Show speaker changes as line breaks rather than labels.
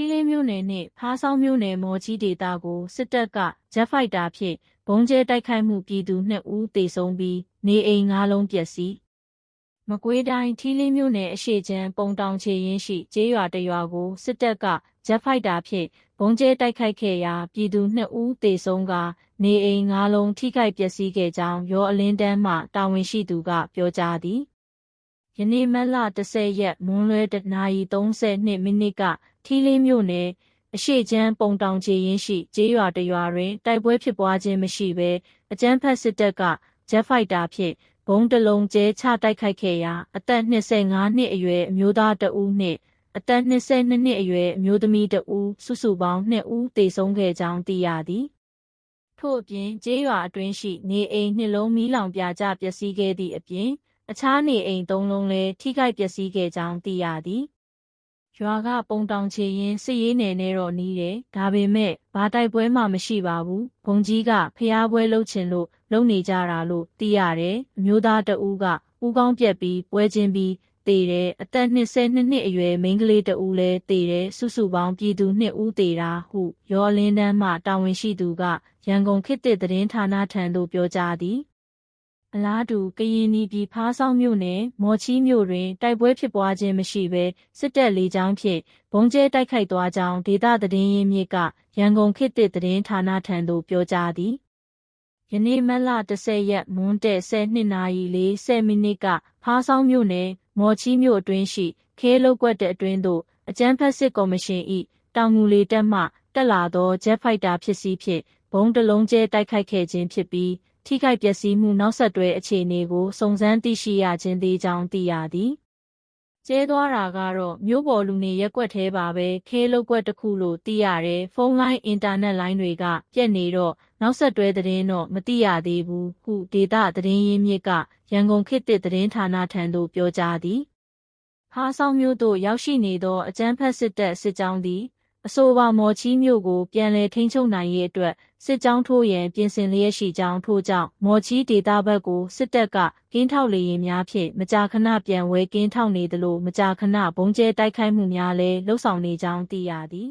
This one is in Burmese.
ထီးလင်းမြို့နယ်နှင့်ဖားဆောင်းမြို့နယ်မော်ကြီးဒေသကိုစစ်တပ်ကဂျက်ဖိုက်တာဖြင့်ဘုံကျဲတိုက်ခိုက်မှုပြည်သူ2ဦးသေဆုံးပြီးနေအိမ်9လုံးပျက်စီးမကွေးတိုင်းထီးလင်းမြို့နယ်အရှေ့ချမ်းပုံတောင်ချေရင်းရှိကျေးရွာတစ်ရွာကိုစစ်တပ်ကဂျက်ဖိုက်တာဖြင့်ဘုံကျဲတိုက်ခိုက်ခဲ့ရာပြည်သူ2ဦးသေဆုံးကနေအိမ်9လုံးထိခိုက်ပျက်စီးခဲ့ကြောင်းရောအလင်းတန်းမှတာဝန်ရှိသူကပြောကြားသည်ယနေ့မတ်လ10ရက်မွန်းလွဲ1:32မိနစ်ကထီးလင်းမြို့နယ်အရှေ့ချမ်းပုံတောင်ချေရင်းရှိကျေးရွာတစ်ရွာတွင်တိုက်ပွဲဖြစ်ပွားခြင်းမရှိဘဲအကြမ်းဖက်စစ်တပ်ကဂျက်ဖိုက်တာဖြင့်ဘုံတစ်လုံးကျဲချတိုက်ခိုက်ခဲ့ရာအသက်25နှစ်အရွယ်အမျိုးသား2ဦးနှင့်အသက်22နှစ်အရွယ်အမျိုးသမီး2ဦးစုစုပေါင်း2ဦးသေဆုံးခဲ့ကြောင်းသိရသည်ထို့အပြင်ကျေးရွာအတွင်းရှိနေအိမ်2လုံးမီးလောင်ပြာကျပျက်စီးခဲ့သည့်အပြင်အခြားနေအိမ်3လုံးလည်းထိခိုက်ပျက်စီးခဲ့ကြောင်းသိရသည်ရွာကပုံတောင်ချေရင်စစ်ရေးနယ်နဲ့တော့နီးတယ်ဒါပေမဲ့ဘာတိုက်ပွဲမှမရှိပါဘူးဘုံကြီးကဖျားပွဲလှုပ်ချင်လို့လုပ်နေကြတာလို့သိရတယ်အမျိုးသား2ဦးကဦးကောင်းပြက်ပြီးပွဲချင်းပြီးသေတယ်အသက်22နှစ်အရွယ်မိန်းကလေး2ဦးလည်းသေတယ်စုစုပေါင်းပြည်သူ2ဦးသေတာဟုရောလင်းတန်းမှတာဝန်ရှိသူကရန်ကုန်ခေတ်သစ်သတင်းဌာနထံသို့ပြောကြားသည်အလားတူကရင်ပြည်ဖားဆောင်းမြို့နယ်မော်ချီးမြို့တွင်တိုက်ပွဲဖြစ်ပွားခြင်းမရှိဘဲစစ်တပ်လေကြောင်းဖြင့်ဘုံကျဲတိုက်ခိုက်သွားကြောင်းဒေသသတင်းရင်းမြစ်ကရန်ကုန်ခေတ်သစ်သတင်းဌာနထံသို့ပြောကြားသည်ယနေ့မတ်လ10ရက်မွန်းတည့်12:40မိနစ်ကဖားဆောင်းမြို့နယ်မော်ချီးမြို့အတွင်းရှိခဲလုတ်ကွက်အတွင်းသို့အကြမ်းဖက်စစ်ကော်မရှင်၏တောင်ငူလေတပ်မှတက်လာသောဂျက်ဖိုက်တာဖြစ်စီဖြင့်ဘုံတစ်လုံးကျဲတိုက်ခိုက်ခဲ့ခြင်းဖြစ်ပြီးထိခိုက်ပျက်စီးမှုနောက်ဆက်တွဲအခြေအနေကိုစုံစမ်းသိရှိရခြင်းသေးကြောင်းသိရသည်ကျဲသွားတာကတော့မြို့ပေါ်လူနေရပ်ကွက်ထဲပါပဲခဲလုတ်ကွက်တစ်ခုလို့သိရတယ်ဖုန်းလိုင်းအင်တာနက်လိုင်းတွေကပြတ်နေတော့နောက်ဆက်တွဲသတင်းတော့မသိရသေးဘူးဟုဒေတာသတင်းရင်းမြစ်ကရန်ကုန်ခေတ်သစ်သတင်းဌာနထံသို့ပြောကြားသည်ဖားဆောင်းမြို့သို့ရောက်ရှိနေသောအကြမ်းဖက်စစ်တပ်စစ်ကြောင်းသည်အဆိုပါမော်ချီးမြို့ကိုပြန်လည်ထိန်းချုပ်နိုင်ရေးအတွက်စစ်ကြောင်းထိုးရန်ပြင်ဆင်လျက်ရှိကြောင်းထို့ကြောင့်မော်ချီးဒေသဘက်ကိုစစ်တပ်ကကင်းထောက်လေယာဉ်များဖြင့်မကြာခဏပြန်ဝဲကင်းထောက်နေသလိုမကြာခဏဘုံကျဲတိုက်ခိုက်မှုများလည်းလှုပ်ဆောင်နေကြောင်းသိရသည်